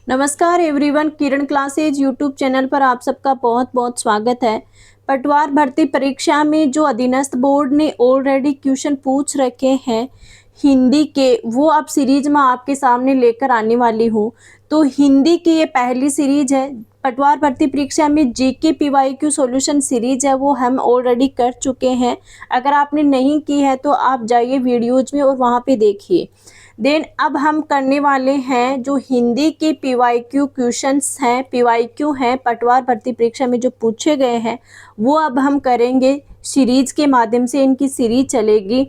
नमस्कार एवरीवन, किरण classes YouTube channel पर आप सबका बहुत बहुत स्वागत है। पटवार भर्ती परीक्षा में जो अधीनस्थ बोर्ड ने ऑलरेडी क्वेश्चन पूछ रखे हैं हिंदी के, वो अब सीरीज में आपके सामने लेकर आने वाली हूँ। तो हिंदी की ये पहली सीरीज है। पटवार भर्ती परीक्षा में जीके पीवाईक्यू सॉल्यूशन सीरीज है, वो हम ऑलरेडी कर चुके हैं। अगर आपने नहीं की है तो आप जाइए वीडियोज में और वहाँ पे देखिए। देन अब हम करने वाले हैं जो हिंदी के पीवाईक्यू क्वेश्चंस हैं, पीवाईक्यू हैं पटवार भर्ती परीक्षा में जो पूछे गए हैं, वो अब हम करेंगे सीरीज के माध्यम से। इनकी सीरीज चलेगी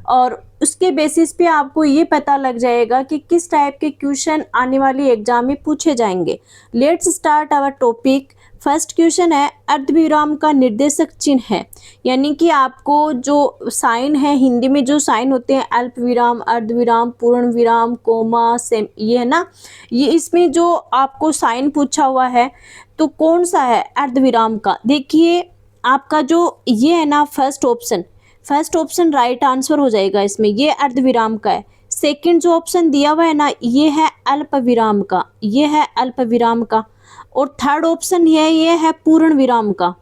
और उसके बेसिस पे आपको ये पता लग जाएगा कि किस टाइप के क्वेश्चन आने वाली एग्जाम में पूछे जाएंगे। Let's start our topic. First question है, अर्धविराम का निर्देशक चिन्ह है, यानी कि आपको जो साइन है हिंदी में, जो साइन होते हैं अल्प विराम, अर्धविराम, पूर्ण विराम, कोमा, सेम, ये है ना, ये इसमें जो आपको साइन पूछा हुआ है तो कौन सा है अर्धविराम का। देखिए आपका जो ये है ना फर्स्ट ऑप्शन राइट आंसर हो जाएगा इसमें, ये अर्धविराम का है। सेकंड जो ऑप्शन दिया हुआ है ना, ये है अल्प विराम का, ये है अल्प विराम का। और थर्ड ऑप्शन ये है पूर्ण विराम का,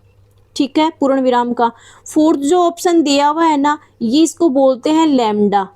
ठीक है, पूर्ण विराम का। फोर्थ जो ऑप्शन दिया हुआ है ना, ये इसको बोलते हैं लैम्डा।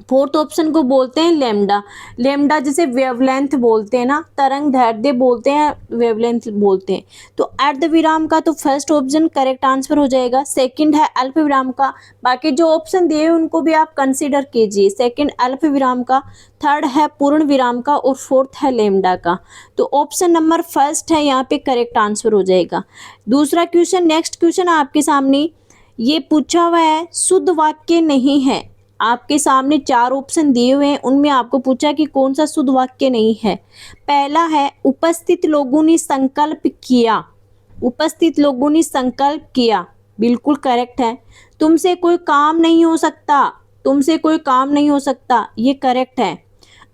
फोर्थ ऑप्शन को बोलते हैं लैम्डा। लैम्डा जैसे वेवलेंथ बोलते हैं ना, तरंग दैर्ध्य बोलते हैं, वेवलेंथ बोलते हैं। तो अर्धविराम का तो फर्स्ट ऑप्शन करेक्ट आंसर हो जाएगा। सेकंड है अल्प विराम का। बाकी जो ऑप्शन दिए उनको भी आप कंसीडर कीजिए। सेकंड अल्प विराम का, थर्ड है पूर्ण विराम का और फोर्थ है लैम्डा का। तो ऑप्शन नंबर फर्स्ट है यहाँ पे करेक्ट आंसर हो जाएगा। दूसरा क्वेश्चन, नेक्स्ट क्वेश्चन आपके सामने ये पूछा हुआ है, शुद्ध वाक्य नहीं है। आपके सामने चार ऑप्शन दिए हुए हैं, उनमें आपको पूछा कि कौन सा शुद्ध वाक्य नहीं है। पहला है, उपस्थित लोगों ने संकल्प किया। उपस्थित लोगों ने संकल्प किया, बिल्कुल करेक्ट है। तुमसे कोई काम नहीं हो सकता, तुमसे कोई काम नहीं हो सकता, ये करेक्ट है।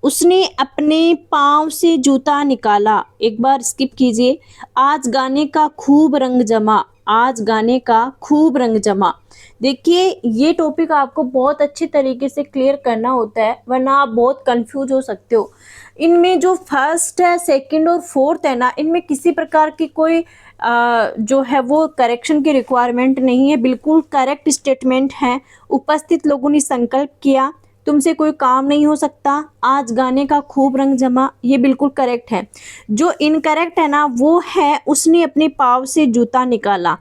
उसने अपने पाँव से जूता निकाला, एक बार स्किप कीजिए। आज गाने का खूब रंग जमा, आज गाने का खूब रंग जमा। देखिए ये टॉपिक आपको बहुत अच्छी तरीके से क्लियर करना होता है, वरना आप बहुत कंफ्यूज हो सकते हो। इनमें जो फर्स्ट है, सेकंड और फोर्थ है ना, इनमें किसी प्रकार की कोई जो है वो करेक्शन की रिक्वायरमेंट नहीं है, बिल्कुल करेक्ट स्टेटमेंट है। उपस्थित लोगों ने संकल्प किया, तुमसे कोई काम नहीं हो सकता, आज गाने का खूब रंग जमा, ये बिल्कुल करेक्ट है। जो इनकरेक्ट है ना, वो है उसने अपने पाँव से जूता निकाला।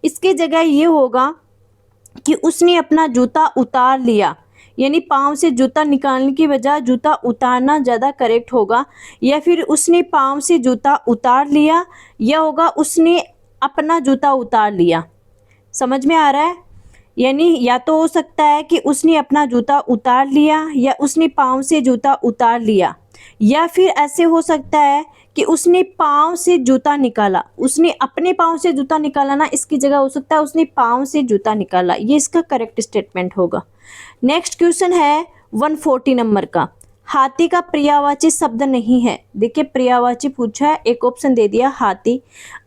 इसके जगह ये होगा कि उसने अपना जूता उतार लिया, यानी पाँव से जूता निकालने की बजाय जूता उतारना ज़्यादा करेक्ट होगा। या फिर उसने पाँव से जूता उतार लिया, या होगा उसने अपना जूता उतार लिया। समझ में आ रहा है? यानी या तो हो सकता है कि उसने अपना जूता उतार लिया या उसने पाँव से जूता उतार लिया, या फिर ऐसे हो सकता है कि उसने पाँव से जूता निकाला। उसने अपने पाँव से जूता निकाला ना, इसकी जगह हो सकता है उसने पाँव से जूता निकाला, ये इसका करेक्ट स्टेटमेंट होगा। नेक्स्ट क्वेश्चन है 140 नंबर का, हाथी का पर्यायवाची शब्द नहीं है। देखिए पर्यायवाची पूछा है, एक ऑप्शन दे दिया हाथी।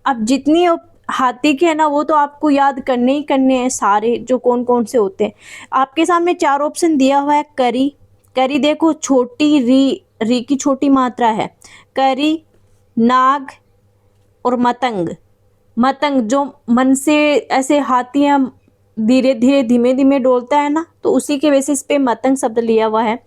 अब जितनी हाथी के है ना, वो तो आपको याद करने ही करने हैं सारे, जो कौन कौन से होते हैं। आपके सामने चार ऑप्शन दिया हुआ है। करी, करी देखो छोटी री की छोटी मात्रा है। करी, नाग और मतंग। मतंग जो मन से ऐसे हाथियां धीरे धीरे धीमे धीमे डोलता है ना, तो उसी के बेसिस पे मतंग शब्द लिया हुआ है।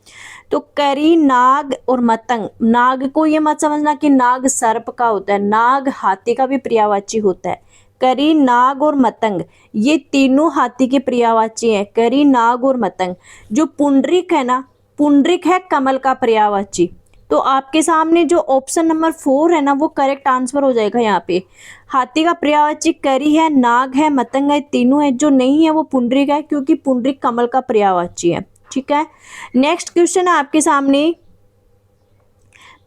तो करी, नाग और मतंग। नाग को ये मत समझना कि नाग सर्प का होता है, नाग हाथी का भी पर्यायवाची होता है। करी, नाग और मतंग, ये तीनों हाथी के पर्यायवाची हैं। करी, नाग और मतंग। जो पुंडरीक है ना, पुंडरीक है कमल का पर्यायवाची। तो आपके सामने जो ऑप्शन नंबर 4 है ना, वो करेक्ट आंसर हो जाएगा। यहाँ पे हाथी का पर्यायवाची करी है, नाग है, मतंग है, तीनों है। जो नहीं है वो पुंडरीक है, क्योंकि पुंडरीक कमल का पर्यायवाची है। ठीक है। नेक्स्ट क्वेश्चन है आपके सामने,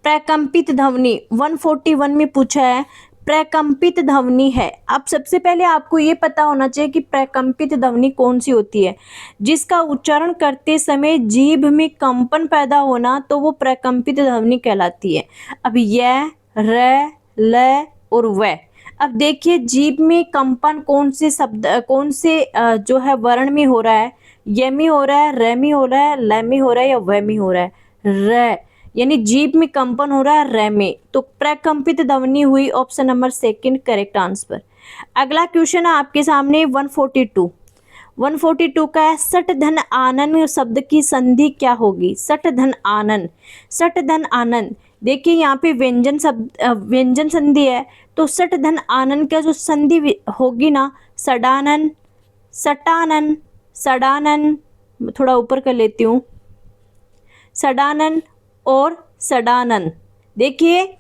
प्रकंपित ध्वनि 141 में पूछा है, प्रकंपित ध्वनि है। अब सबसे पहले आपको ये पता होना चाहिए कि प्रकंपित ध्वनि कौन सी होती है। जिसका उच्चारण करते समय जीभ में कंपन पैदा होना, तो वो प्रकंपित ध्वनि कहलाती है। अब य, र, ल और व। अब देखिए जीभ में कंपन कौन से शब्द, कौन से जो है वर्ण में हो रहा है। य में हो रहा है, र में हो रहा है, ल में हो रहा है या व में हो रहा है। र, यानी जीभ में कंपन हो रहा है र में, तो प्रकंपित ध्वनि हुई, option number second correct answer. अगला क्वेश्चन है आपके सामने 142। 142 का है सट धन आनन शब्द की संधि क्या होगी? सट धन आनन, सट धन आनन, देखिए यहाँ पे व्यंजन शब्द व्यंजन संधि है, तो सट धन आनन का जो संधि होगी ना, सडानन, सटानन, सडानन, थोड़ा ऊपर कर लेती हूँ, सडानन और सडानन। देखिए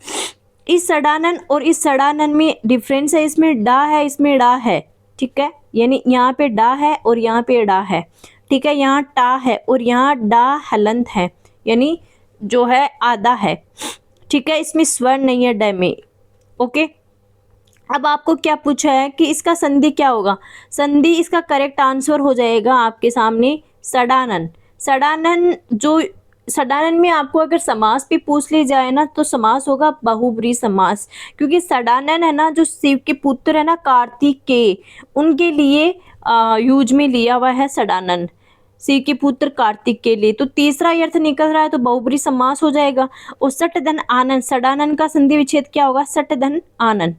इस सडानन और इस सडानन में डिफरेंस है, इसमें डा है, इसमें डा है, ठीक है, यानी यहाँ पे डा है और यहाँ पे डा है, ठीक है, यहाँ टा है और यहाँ डा हलंत है, यानी जो है आधा है, ठीक है, इसमें स्वर नहीं है ड में। ओके, अब आपको क्या पूछा है कि इसका संधि क्या होगा? संधि इसका करेक्ट आंसर हो जाएगा आपके सामने सडानन। सडानन, जो सडानन में आपको अगर समास भी पूछ ली जाए ना, तो समास होगा बहुब्रीहि समास, क्योंकि सडानन है ना, जो शिव के पुत्र है ना कार्तिकेय, उनके लिए यूज में लिया हुआ है सडानन, शिव के पुत्र कार्तिक के लिए। तो तीसरा अर्थ निकल रहा है, तो बहुब्रीहि समास हो जाएगा। और सट धन आनन, सडानन का संधि विच्छेद क्या होगा? सट धन आनन।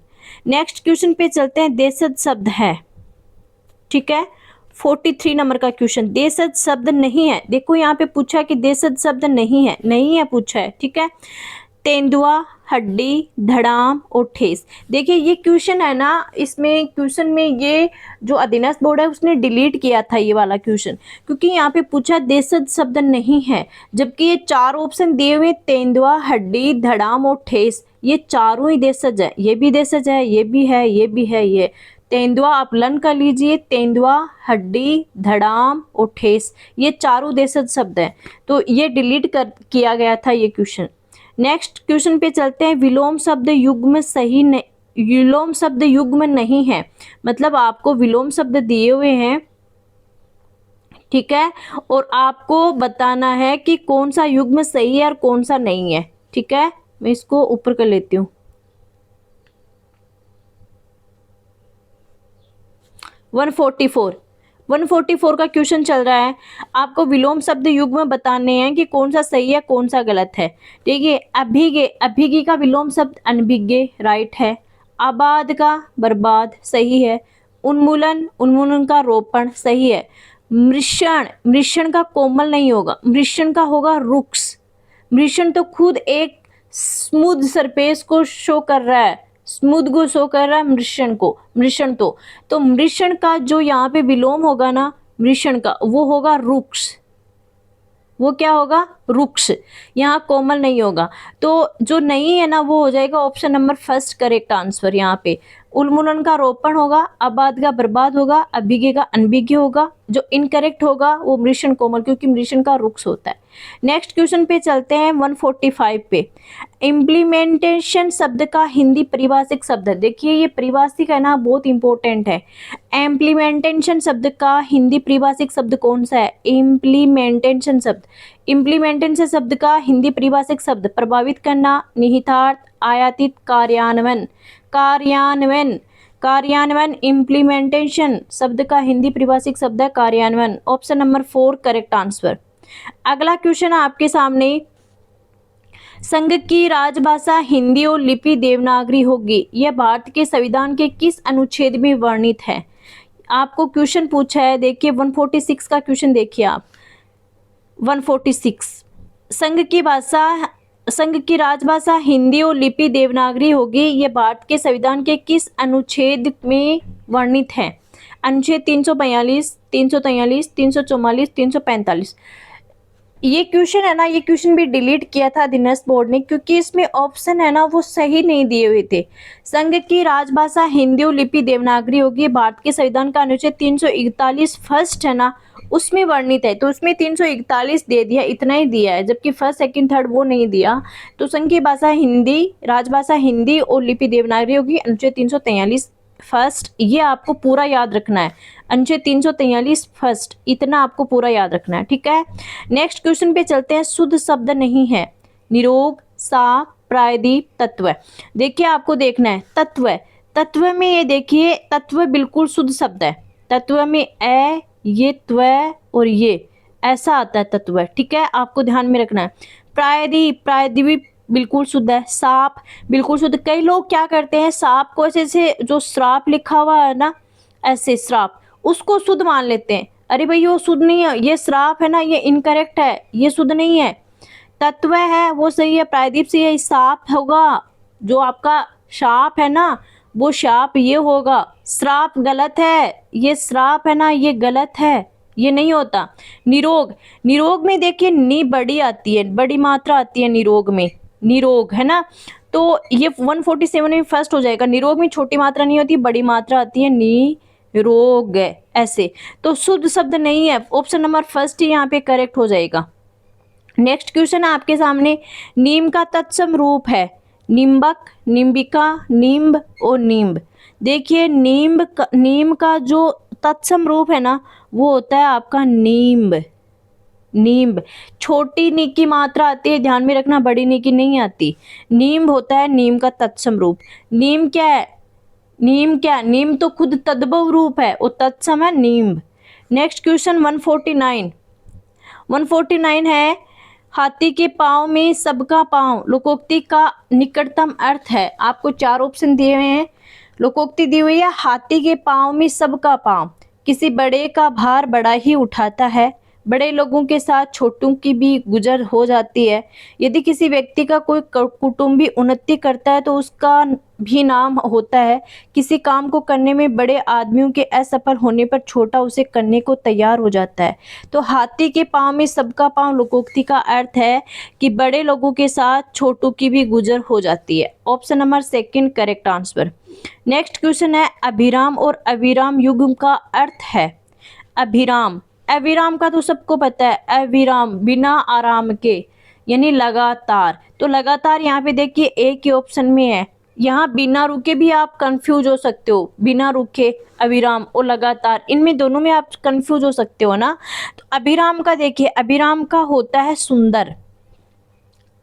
नेक्स्ट क्वेश्चन पे चलते हैं, देशज शब्द है, ठीक है, 43 नंबर का क्वेश्चन। देशज शब्द नहीं है, देखो यहाँ पे पूछा है कि देशज शब्द नहीं है, नहीं है पूछा है, ठीक है। तेंदुआ, हड्डी, धड़ाम और ठेस। देखिए ये क्वेश्चन है ना, इसमें क्वेश्चन में ये जो अधीनस्थ बोर्ड है उसने डिलीट किया था ये वाला क्वेश्चन, क्योंकि यहाँ पे पूछा देशज शब्द नहीं है, जबकि ये चार ऑप्शन दिए हुए, तेंदुआ, हड्डी, धड़ाम और ठेस, ये चारों ही देशज है, ये भी देशज है, ये भी है, ये भी है, ये तेंदुआ आप लन कर लीजिए, तेंदुआ, हड्डी, धड़ाम और ठेस, ये चारों देशज शब्द हैं, तो ये डिलीट किया गया था ये क्वेश्चन। नेक्स्ट क्वेश्चन पे चलते हैं, विलोम शब्द युग्म सही नहीं, विलोम शब्द युग्म नहीं है, मतलब आपको विलोम शब्द दिए हुए हैं, ठीक है, और आपको बताना है कि कौन सा युग्म सही है और कौन सा नहीं है, ठीक है। मैं इसको ऊपर कर लेती हूँ। 144 का क्वेश्चन चल रहा है, आपको विलोम शब्द युग्म बताने हैं कि कौन सा सही है कौन सा गलत है। देखिए अभिज्ञ, अभिज्ञ का विलोम शब्द अनभिज्ञ राइट है, आबाद का बर्बाद सही है, उन्मूलन, उन्मूलन का रोपण सही है, मृषण, मृषण का कोमल नहीं होगा, मृषण का होगा रुक्ष, मृषण तो खुद एक स्मूथ सरफेस को शो कर रहा है, स्मूथ को शो कर रहा है मृषण को, मृषण तो मृषण का जो यहाँ पे विलोम होगा ना, मृषण का, वो होगा रुक्ष, वो क्या होगा? रुक्ष, यहाँ कोमल नहीं होगा, तो जो नहीं है ना वो हो जाएगा option number first correct answer. यहाँ पे उन्मूलन का रोपण होगा, आबाद का बर्बाद होगा, अभिज्ञ का अनभिज्ञ होगा, जो इनकरेक्ट होगा वो मृषण कोमल, क्योंकि मृषण का रुक्ष होता है। नेक्स्ट क्वेश्चन पे चलते हैं 145 पे, इम्प्लीमेंटेशन शब्द का हिंदी परिभाषिक शब्द है। देखिए ये परिभाषिक है ना, बहुत इंपॉर्टेंट है। इम्प्लीमेंटेशन शब्द का हिंदी परिभाषिक शब्द कौन सा है? इम्प्लीमेंटेशन शब्द, इम्प्लीमेंटेशन शब्द का हिंदी परिभाषिक शब्द प्रभावित करना, निहितार्थ, आयातित, कार्यान्वयन, कार्यान्वयन, कार्यान्वयन, इम्प्लीमेंटेशन शब्द का हिंदी परिभाषिक शब्द है कार्यान्वयन, ऑप्शन नंबर 4 करेक्ट आंसर। अगला क्वेश्चन आपके सामने, संघ की राजभाषा हिंदी और लिपि देवनागरी होगी, यह भारत के संविधान के किस अनुच्छेद में वर्णित है? आपको क्वेश्चन पूछा है, देखिए 146 का क्वेश्चन देखिए आप, 146, संघ की राजभाषा हिंदी और लिपि देवनागरी होगी, यह भारत के संविधान के किस अनुच्छेद में वर्णित है? अनुच्छेद 342, 343, 344, 345। ये क्वेश्चन है ना, ये क्वेश्चन भी डिलीट किया था अधीनस्थ बोर्ड ने, क्योंकि इसमें ऑप्शन है ना वो सही नहीं दिए हुए थे। संघ की राजभाषा हिंदी और लिपि देवनागरी होगी, भारत के संविधान का अनुच्छेद 341 फर्स्ट है ना उसमें वर्णित है, तो उसमें 341 दे दिया, इतना ही दिया है, जबकि फर्स्ट सेकंड थर्ड वो नहीं दिया। तो संघ की भाषा हिंदी, राजभाषा हिंदी और लिपि देवनागरी होगी, अनुच्छेद 343 फर्स्ट, ये आपको पूरा याद रखना है, अनुच्छेद 343 फर्स्ट, इतना आपको पूरा याद रखना है, ठीक है। नेक्स्ट क्वेश्चन पे चलते हैं, शुद्ध शब्द नहीं है, निरोग, साफ, प्रायदीप, तत्व। देखिए आपको देखना है तत्व, तत्व में ये देखिए तत्व बिल्कुल शुद्ध शब्द है, तत्व में ये त्व और ये ऐसा आता है तत्व, ठीक है, आपको ध्यान में रखना है। प्रायद्वीप, प्रायद्वीप बिल्कुल शुद्ध है। सांप बिल्कुल शुद्ध। कई लोग क्या करते हैं, सांप को ऐसे जो श्राप लिखा हुआ है ना, ऐसे श्राप, उसको शुद्ध मान लेते हैं। अरे भाई वो शुद्ध नहीं है, ये श्राप है ना, ये इनकरेक्ट है, ये शुद्ध नहीं है। तत्व है वो सही है, प्रायद्वीप से ये सांप होगा, जो आपका शाप है ना वो शाप ये होगा। श्राप गलत है, ये श्राप है ना ये गलत है, ये नहीं होता। निरोग, निरोग में देखिए नी बड़ी आती है, बड़ी मात्रा आती है निरोग में, निरोग है ना, तो ये 147 में फर्स्ट हो जाएगा। निरोग में छोटी मात्रा नहीं होती, बड़ी मात्रा आती है, निरोग ऐसे। तो शुद्ध शब्द नहीं है, ऑप्शन नंबर फर्स्ट ही यहाँ पे करेक्ट हो जाएगा। नेक्स्ट क्वेश्चन है आपके सामने, नीम का तत्सम रूप है निम्बक, निम्बिका, नींब और नींब। देखिए नीम का जो तत्सम रूप है ना वो होता है आपका नींब, नींब। छोटी नी की मात्रा आती है, ध्यान में रखना, बड़ी नी की नहीं आती। नींब होता है नीम का तत्सम रूप। नीम क्या है, नीम क्या, नीम तो खुद तद्भव रूप है, वो तत्सम है नींब। नेक्स्ट क्वेश्चन 149, 149 है, हाथी के पाँव में सबका पाँव लोकोक्ति का निकटतम अर्थ है। आपको चार ऑप्शन दिए हुए हैं, लोकोक्ति दी हुई है, हाथी के पाँव में सबका पाँव, किसी बड़े का भार बड़ा ही उठाता है, बड़े लोगों के साथ छोटों की भी गुजर हो जाती है, यदि किसी व्यक्ति का कोई कुटुंबी उन्नति करता है तो उसका भी नाम होता है, किसी काम को करने में बड़े आदमियों के असफल होने पर छोटा उसे करने को तैयार हो जाता है। तो हाथी के पाँव में सबका पाँव लोकोक्ति का अर्थ है कि बड़े लोगों के साथ छोटों की भी गुजर हो जाती है। Option number second correct answer. Next question है, अभिराम और अविराम युग्म का अर्थ है। अभिराम, अविराम का तो सबको पता है, अविराम बिना आराम के यानी लगातार। तो लगातार यहाँ पे देखिए एक ही ऑप्शन में है, यहाँ बिना रुके भी आप कंफ्यूज हो सकते हो, बिना रुके अविराम और लगातार, इनमें दोनों में आप कंफ्यूज हो सकते हो ना। तो अभिराम का देखिए, अभिराम का होता है सुंदर,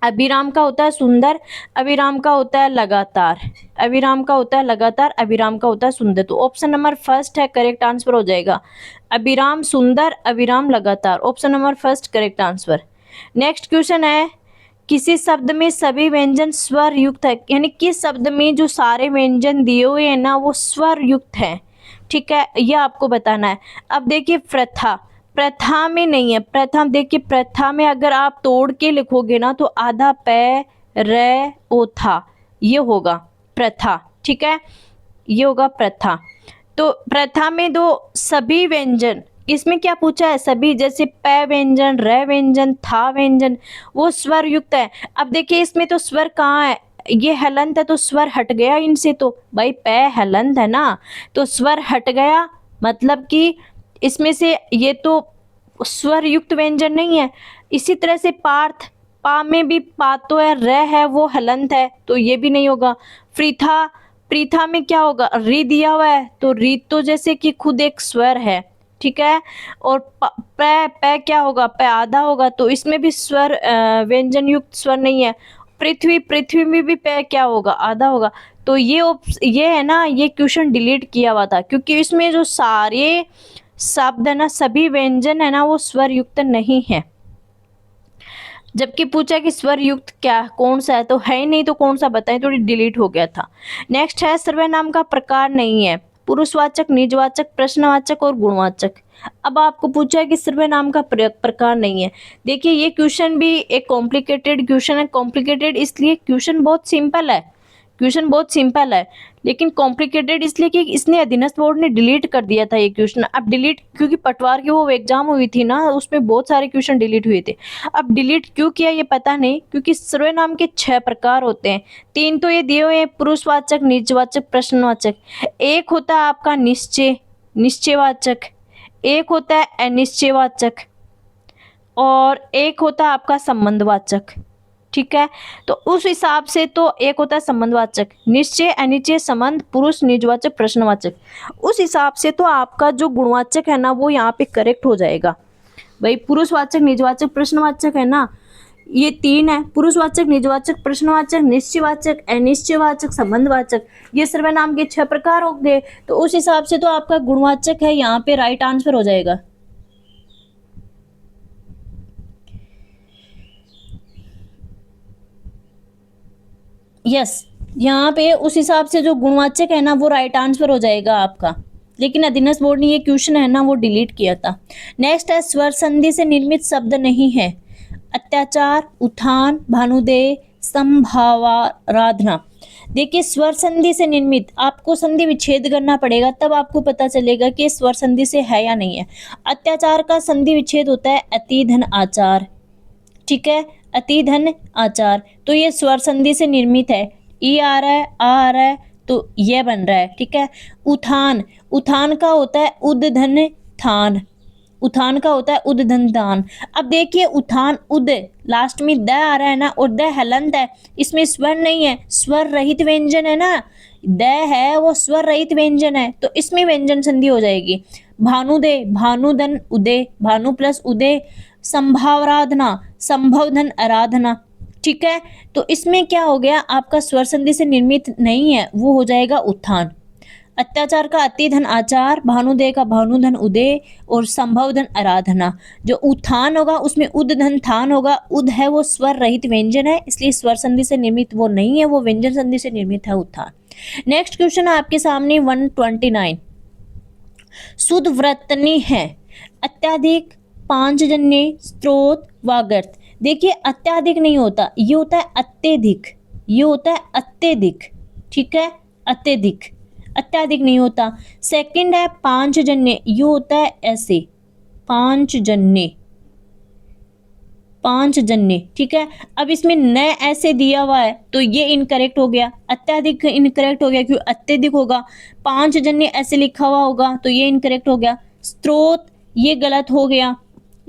अभिराम का होता है सुंदर, अविराम का होता है लगातार, अविराम का होता है लगातार, अविराम का होता है सुंदर। तो ऑप्शन नंबर फर्स्ट है करेक्ट आंसर हो जाएगा, अभिराम सुंदर, अविराम लगातार, option number first correct answer. Next question है, किसी शब्द में सभी व्यंजन स्वर युक्त है, यानी किस शब्द में जो सारे व्यंजन दिए हुए हैं ना वो स्वर युक्त है, ठीक है, ये आपको बताना है। अब देखिए प्रथा, प्रथा में नहीं है, प्रथा देखिए, प्रथा में अगर आप तोड़ के लिखोगे ना तो आधा पै रे ओ था, ये होगा प्रथा, ठीक है, ये होगा प्रथा। तो प्रथा में दो सभी व्यंजन, इसमें क्या पूछा है, सभी, जैसे पै व्यंजन, रे व्यंजन, था व्यंजन, वो स्वर युक्त है। अब देखिए इसमें तो स्वर कहाँ है, ये हलंत है तो स्वर हट गया इनसे, तो भाई पै हलंत है ना, तो स्वर हट गया, मतलब कि इसमें से ये तो स्वर युक्त व्यंजन नहीं है। इसी तरह से पार्थ, पा में भी पा तो है, रे है वो हलंत है, तो ये भी नहीं होगा। प्रीथा, प्रीथा में क्या होगा, री दिया हुआ है, तो री तो जैसे कि खुद एक स्वर है, ठीक है, और पै, पै क्या होगा, पै आधा होगा, तो इसमें भी स्वर व्यंजन युक्त स्वर नहीं है। पृथ्वी, पृथ्वी में भी पै क्या होगा, आधा होगा। तो ये है ना, ये क्वेश्चन डिलीट किया हुआ था, क्योंकि इसमें जो सारे शब्द है ना, सभी व्यंजन है ना वो स्वर युक्त नहीं है। जबकि पूछा कि स्वर युक्त क्या कौन सा है, तो है ही नहीं, तो कौन सा बताएं, तो डिलीट हो गया था। नेक्स्ट है, सर्वनाम का प्रकार नहीं है, पुरुषवाचक, निजवाचक, प्रश्नवाचक और गुणवाचक। अब आपको पूछा है कि सर्वनाम का प्रकार नहीं है। देखिए ये क्वेश्चन भी एक कॉम्प्लिकेटेड क्वेश्चन है, कॉम्प्लिकेटेड इसलिए, क्वेश्चन बहुत सिंपल है, क्वेश्चन बहुत सिंपल है, लेकिन कॉम्प्लिकेटेड इसलिए कि इसने अधीनस्थ बोर्ड ने डिलीट कर दिया था ये क्वेश्चन। अब डिलीट, क्योंकि पटवार की वो एग्जाम हुई थी ना, उसमें बहुत सारे क्वेश्चन डिलीट हुए थे। अब डिलीट क्यों किया ये पता नहीं, क्योंकि सर्वनाम के 6 प्रकार होते हैं, 3 तो ये दिए हुए हैं, पुरुषवाचक, निजवाचक, प्रश्नवाचक। एक होता है आपका निश्चय, निश्चयवाचक, एक होता है अनिश्चयवाचक, और एक होता है आपका संबंधवाचक, ठीक है। तो उस हिसाब से तो एक होता है संबंधवाचक, निश्चय, अनिश्चय, संबंध, पुरुष, निजवाचक, प्रश्नवाचक, उस हिसाब से तो आपका जो गुणवाचक है ना वो यहाँ पे करेक्ट हो जाएगा। भाई पुरुषवाचक, निजवाचक, प्रश्नवाचक है ना, ये 3 है, पुरुषवाचक, निजवाचक, प्रश्नवाचक, निश्चयवाचक, अनिश्चयवाचक, संबंधवाचक, ये सर्वनाम के 6 प्रकार हो गए। तो उस हिसाब से तो आपका गुणवाचक है यहाँ पे राइट आंसर हो जाएगा। यस, यहाँ पे उस हिसाब से जो गुणवाचक है ना वो राइट आंसर हो जाएगा आपका, लेकिन अधीनस्थ बोर्ड ने ये क्वेश्चन है ना वो डिलीट किया था। नेक्स्ट है स्वर संधि से निर्मित शब्द नहीं है। अत्याचार, उत्थान, भानुदेय, संभावाराधना। देखिए स्वर संधि से निर्मित, आपको संधि विच्छेद करना पड़ेगा तब आपको पता चलेगा कि स्वर संधि से है या नहीं है। अत्याचार का संधि विच्छेद होता है अति धन आचार, ठीक है, अति धन आचार, तो ये स्वर संधि से निर्मित है। ई आ रहा है, आ रहा है, तो ये बन रहा है, ठीक है। उत्थान, उत्थान का होता है उद धन थान, उत्थान का होता है उद धन दान। अब देखिए उत्थान उद, लास्ट में द आ रहा है ना, और द हलंत है, इसमें स्वर नहीं है, स्वर रहित व्यंजन है ना, द है वो स्वर रहित व्यंजन है, तो इसमें व्यंजन संधि हो जाएगी। भानुदे, भानुधन उदय, भानु प्लस उदय। संभावराधना, संभव धन आराधना, ठीक है, तो इसमें क्या हो गया आपका स्वर संधि से निर्मित नहीं है, वो हो जाएगा उत्थान। अत्याचार का अति धन आचार, भानुदय का भानुधन उदय, और संभव धन आराधना। जो उत्थान होगा उसमें उद धन थान होगा, उद है वो स्वर रहित व्यंजन है, इसलिए स्वर संधि से निर्मित वो नहीं है, वो व्यंजन संधि से निर्मित है उत्थान। नेक्स्ट क्वेश्चन है आपके सामने 129। शुद्ध वर्तनी है। अत्याधिक, पांचजन्य, स्त्रोत, वागर्थ। देखिए अत्याधिक नहीं होता, ये होता है अत्यधिक, ये होता है अत्यधिक, ठीक है, अत्यधिक, अत्याधिक नहीं होता। सेकंड है पांचजन्य, ये होता है ऐसे, पांचजन्य, पांचजन्य, ठीक है। अब इसमें न ऐसे दिया हुआ है तो ये इनकरेक्ट हो गया, अत्याधिक इनकरेक्ट हो गया क्योंकि अत्यधिक होगा। पांचजन्य ऐसे लिखा हुआ होगा तो ये इनकरेक्ट हो गया। स्त्रोत ये गलत हो गया,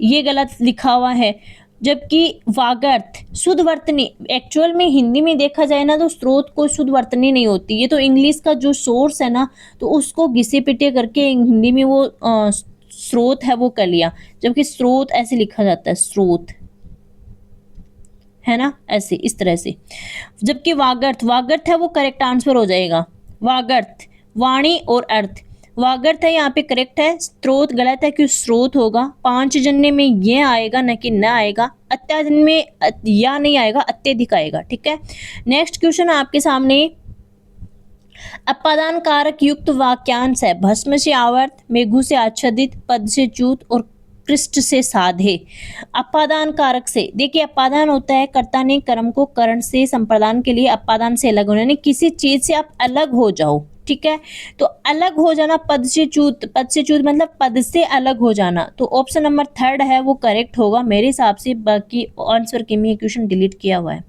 ये गलत लिखा हुआ है। जबकि वागर्थ शुद्ध वर्तनी, एक्चुअल में हिंदी में देखा जाए ना तो स्रोत को शुद्ध वर्तनी नहीं होती, ये तो इंग्लिश का जो सोर्स है ना तो उसको घिसे पिटे करके हिंदी में वो स्रोत है वो कर लिया, जबकि स्रोत ऐसे लिखा जाता है, स्रोत है ना, ऐसे इस तरह से। जबकि वागर्थ, वागर्थ है वो करेक्ट आंसर हो जाएगा। वागर्थ वाणी और अर्थ, वागर्थ है यहाँ पे करेक्ट है, स्त्रोत गलत है क्योंकि स्रोत होगा। पांचजन्य में ये आएगा न कि न आएगा, अत्याजन्य में या नहीं आएगा, अत्यधिक आएगा, ठीक है। नेक्स्ट क्वेश्चन आपके सामने अपादान कारक युक्त वाक्यांश है। भस्म से आवर्त, मेघु से आच्छादित, पद से च्युत और कृष्ट से साधे। अपादान कारक से, देखिए अपादान होता है कर्ता ने कर्म को करण से संप्रदान के लिए अपादान से अलग होना, यानी किसी चीज से आप अलग हो जाओ, ठीक है, तो अलग हो जाना। पद से च्युत, पद से च्युत मतलब पद से अलग हो जाना, तो ऑप्शन नंबर थर्ड है वो करेक्ट होगा मेरे हिसाब से, बाकी आंसर के में क्वेश्चन डिलीट किया हुआ है।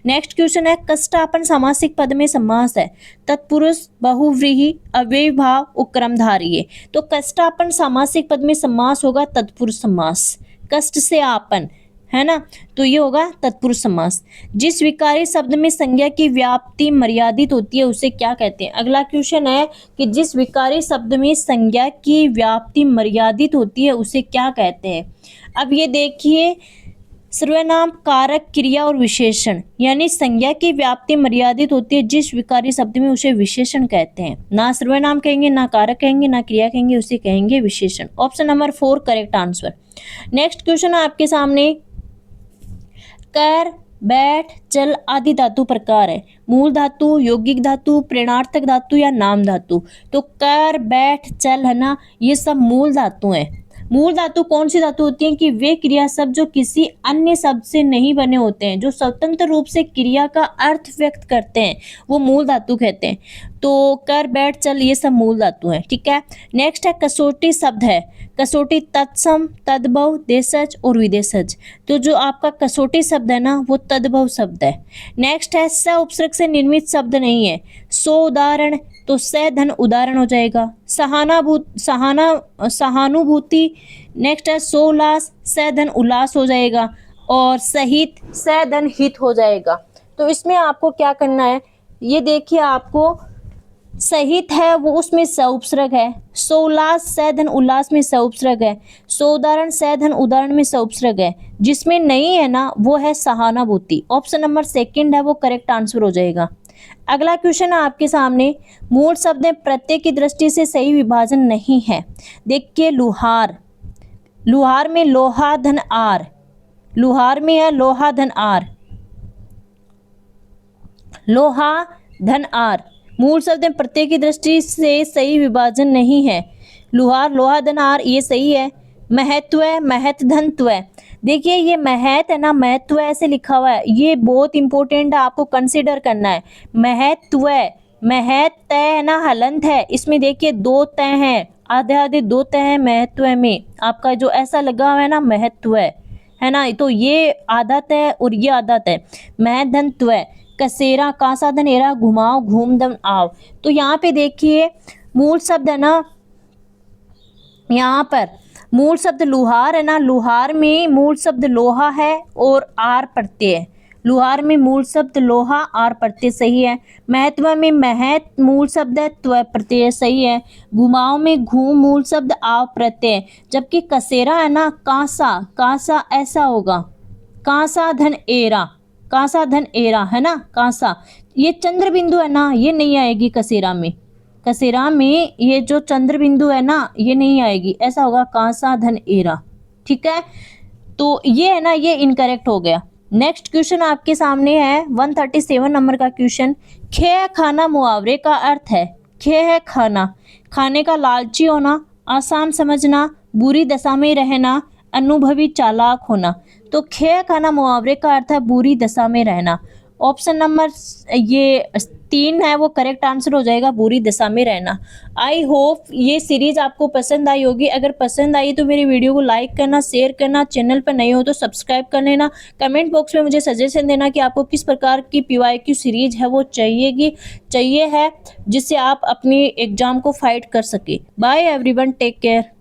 नेक्स्ट क्वेश्चन है कष्टापन सामासिक पद में समास है। तत्पुरुष, बहुव्रीहि, अव्ययभाव, उपक्रमधारय। तो कष्टापन सामासिक पद में समास होगा तत्पुरुष समास, कष्ट से आपन, है ना, तो ये होगा तत्पुरुष समास। जिस विकारी शब्द में संज्ञा की व्याप्ति मर्यादित होती है उसे क्या कहते हैं। अगला क्वेश्चन है कि जिस विकारी शब्द में संज्ञा की व्याप्ति मर्यादित होती है उसे क्या कहते हैं। अब ये देखिए सर्वनाम, कारक, क्रिया और विशेषण, यानी संज्ञा की व्याप्ति मर्यादित होती है जिस विकारी शब्द में उसे विशेषण कहते हैं। ना सर्वनाम कहेंगे, ना कारक कहेंगे, ना क्रिया कहेंगे, उसे कहेंगे विशेषण। Option number 4 correct answer. Next question आपके सामने कर, बैठ, चल आदि धातु प्रकार है। मूल धातु, यौगिक धातु, प्रेरणार्थक धातु या नाम धातु। तो कर, बैठ, चल है ना, ये सब मूल धातु हैं। मूल धातु कौन सी धातु होती है कि वे क्रिया शब्द जो किसी अन्य शब्द से नहीं बने होते हैं, जो स्वतंत्र रूप से क्रिया का अर्थ व्यक्त करते हैं, वो मूल धातु कहते हैं। तो कर, बैठ, चल ये सब मूल धातु हैं, ठीक है। नेक्स्ट है कसौटी शब्द है। कसौटी तत्सम, तद्भव, देशज और विदेशज। तो जो आपका कसौटी शब्द है ना वो तद्भव शब्द है। नेक्स्ट है स उपसर्ग से निर्मित शब्द नहीं है। सो उदाहरण, तो स धन उदाहरण हो जाएगा। सहानुभूति, नेक्स्ट है सोलास, स धन उल्लास हो जाएगा। और सहित, स धन हित हो जाएगा। तो इसमें आपको क्या करना है, ये देखिए आपको सहित है वो उसमें स उपसर्ग है, सोलास स धन उल्लास में स उपसर्ग है, सोदाहरण स धन उदाहरण में स उपसर्ग है। जिसमें नहीं है ना वो है सहानुभूति। ऑप्शन नंबर सेकंड है वो करेक्ट आंसर हो जाएगा। अगला क्वेश्चन है आपके सामने, मूल शब्द प्रत्यय की दृष्टि से सही विभाजन नहीं है। देखिए लुहार, लुहार में लोहा धन आर, लुहार में है लोहा धन आर। लोहा धन आर, मूल शब्द में प्रत्यय की दृष्टि से सही विभाजन नहीं है। लुहार लोहा धन आर ये सही है। महत्व महत धन त्व, देखिए ये महत है ना, महत्व ऐसे लिखा हुआ है, ये बहुत इंपॉर्टेंट है, आपको कंसिडर करना है। महत्व महत तय है ना, हलंत है, इसमें देखिए दो तय हैं, आधे आधे दो तय हैं महत्व में, आपका जो ऐसा लगा हुआ है ना महत्व है ना, तो ये आधा तय और ये आधा तय। महत धन त्व, कसेरा कासा धन एरा, घुमाओ घूम धन आव। तो यहाँ पे देखिए मूल शब्द है ना, यहाँ पर मूल शब्द लुहार है ना, लुहार में मूल शब्द लोहा है और आर प्रत्यय है। लुहार में मूल शब्द लोहा आर प्रत्यय सही है। महत्व में महत मूल शब्द है, त्व प्रत्यय सही है। घुमाओ में घूम मूल शब्द आव प्रत्यय, जबकि कसेरा है ना, कांसा कांसा ऐसा होगा, कांसा धन एरा, कांसा धन एरा है ना, कांसा ये चंद्र बिंदु है ना, ये नहीं आएगी कसेरा में, कसेरा में ये जो चंद्र बिंदु है ना ये नहीं आएगी, ऐसा होगा कांसा धन एरा। ठीक है, तो ये है ना, ये इनकरेक्ट हो गया। नेक्स्ट क्वेश्चन आपके सामने है 137 नंबर का क्वेश्चन। खे खाना मुहावरे का अर्थ है, खे है खाना, खाने का लालची होना, आसान समझना, बुरी दशा में रहना, अनुभवी चालाक होना। तो खे खाना मुहावरे का अर्थ है बुरी दशा में रहना। ऑप्शन नंबर ये 3 है वो करेक्ट आंसर हो जाएगा, बुरी दशा में रहना। आई होप ये सीरीज आपको पसंद आई होगी। अगर पसंद आई तो मेरी वीडियो को लाइक करना, शेयर करना, चैनल पर नए हो तो सब्सक्राइब कर लेना। कमेंट बॉक्स में मुझे सजेशन देना कि आपको किस प्रकार की PYQ सीरीज है वो चाहिए है, जिससे आप अपनी एग्जाम को फाइट कर सके। Bye everyone, take care.